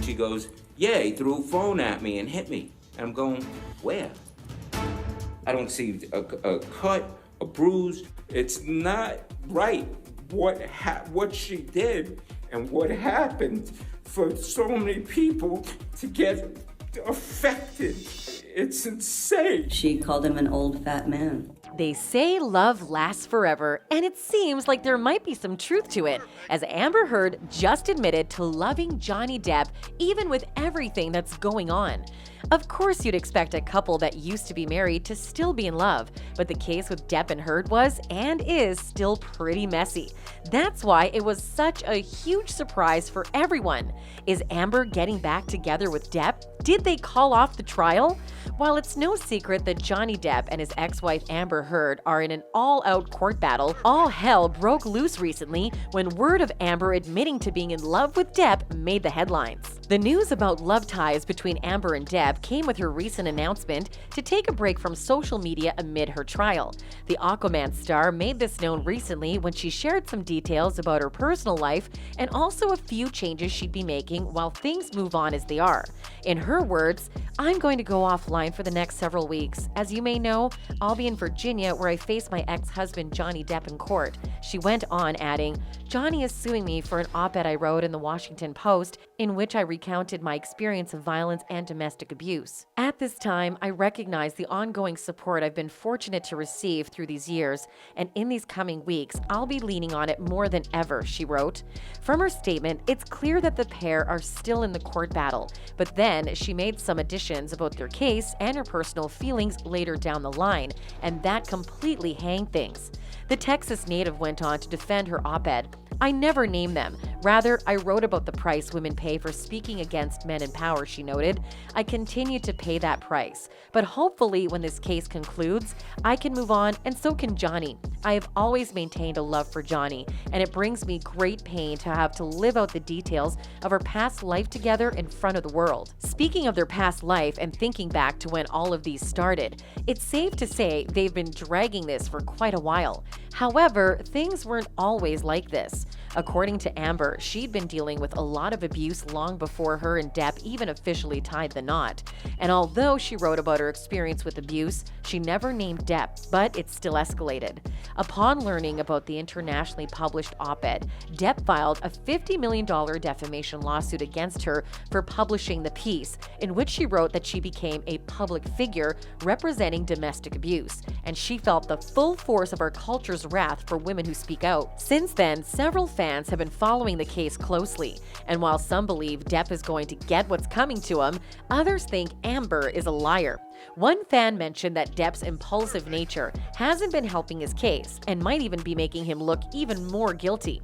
And she goes, yeah, he threw a phone at me and hit me. And I'm going, where? I don't see a cut, a bruise. It's not right what she did and what happened for so many people to get affected. It's insane. She called him an old fat man. They say love lasts forever, and it seems like there might be some truth to it, as Amber Heard just admitted to loving Johnny Depp even with everything that's going on. Of course, you'd expect a couple that used to be married to still be in love, but the case with Depp and Heard was and is still pretty messy. That's why it was such a huge surprise for everyone. Is Amber getting back together with Depp? Did they call off the trial? While it's no secret that Johnny Depp and his ex-wife Amber Heard are in an all-out court battle, all hell broke loose recently when word of Amber admitting to being in love with Depp made the headlines. The news about love ties between Amber and Depp came with her recent announcement to take a break from social media amid her trial. The Aquaman star made this known recently when she shared some details about her personal life and also a few changes she'd be making while things move on as they are. In her words, "I'm going to go offline for the next several weeks. As you may know, I'll be in Virginia where I face my ex-husband Johnny Depp in court." She went on, adding, "Johnny is suing me for an op-ed I wrote in the Washington Post in which I recounted my experience of violence and domestic abuse. At this time, I recognize the ongoing support I've been fortunate to receive through these years, and in these coming weeks, I'll be leaning on it more than ever," she wrote. From her statement, it's clear that the pair are still in the court battle, but then she made some additions about their case and her personal feelings later down the line, and that completely hanged things. The Texas native went on to defend her op-ed. "I never named them. Rather, I wrote about the price women pay for speaking against men in power," she noted. "I continue to pay that price. But hopefully when this case concludes, I can move on and so can Johnny. I have always maintained a love for Johnny, and it brings me great pain to have to live out the details of our past life together in front of the world." Speaking of their past life and thinking back to when all of these started, it's safe to say they've been dragging this for quite a while. However, things weren't always like this. According to Amber, she'd been dealing with a lot of abuse long before her and Depp even officially tied the knot. And although she wrote about her experience with abuse, she never named Depp, but it still escalated. Upon learning about the internationally published op-ed, Depp filed a $50 million defamation lawsuit against her for publishing the piece, in which she wrote that she became a public figure representing domestic abuse, and she felt the full force of our culture's wrath for women who speak out. Since then, several fans have been following the case closely, and while some believe Depp is going to get what's coming to him, others think Amber is a liar. One fan mentioned that Depp's impulsive nature hasn't been helping his case and might even be making him look even more guilty.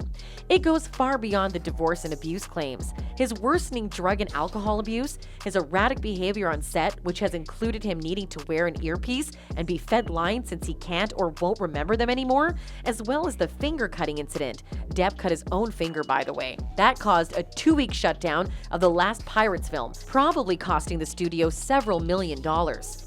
It goes far beyond the divorce and abuse claims. His worsening drug and alcohol abuse, his erratic behavior on set, which has included him needing to wear an earpiece and be fed lines since he can't or won't remember them anymore, as well as the finger-cutting incident. Depp cut his own finger, by the way. That caused a 2-week shutdown of the last Pirates film, probably costing the studio several $millions.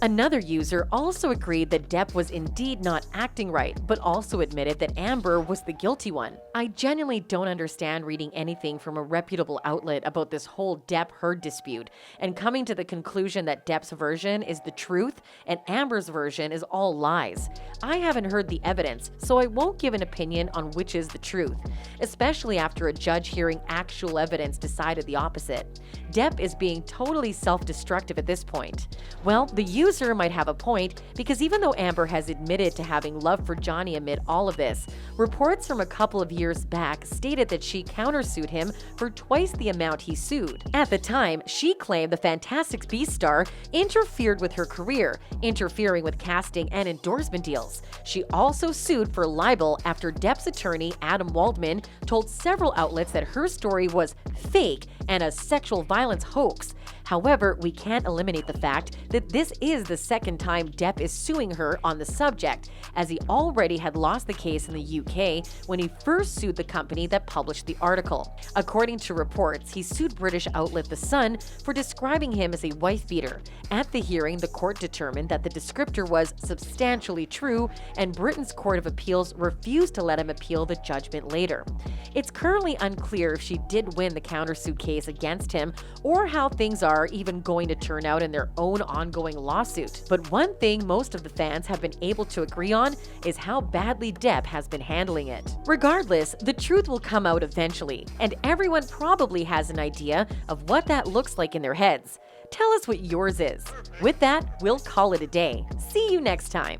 Another user also agreed that Depp was indeed not acting right, but also admitted that Amber was the guilty one. "I genuinely don't understand reading anything from a reputable outlet about this whole Depp-Heard dispute and coming to the conclusion that Depp's version is the truth and Amber's version is all lies. I haven't heard the evidence, so I won't give an opinion on which is the truth, especially after a judge hearing actual evidence decided the opposite. Depp is being totally self-destructive at this point." Well, the user might have a point, because even though Amber has admitted to having love for Johnny amid all of this, reports from a couple of years back stated that she countersued him for twice the amount he sued. At the time, she claimed the Fantastic Beasts star interfered with her career, interfering with casting and endorsement deals. She also sued for libel after Depp's attorney, Adam Waldman, told several outlets that her story was fake and a sexual violence hoax. However, we can't eliminate the fact that this is the second time Depp is suing her on the subject, as he already had lost the case in the UK when he first sued the company that published the article. According to reports, he sued British outlet The Sun for describing him as a wife-beater. At the hearing, the court determined that the descriptor was substantially true, and Britain's Court of Appeals refused to let him appeal the judgment later. It's currently unclear if she did win the countersuit case against him, or how things are even going to turn out in their own ongoing lawsuit. But one thing most of the fans have been able to agree on is how badly Depp has been handling it. Regardless, the truth will come out eventually, and everyone probably has an idea of what that looks like in their heads. Tell us what yours is. With that, we'll call it a day. See you next time.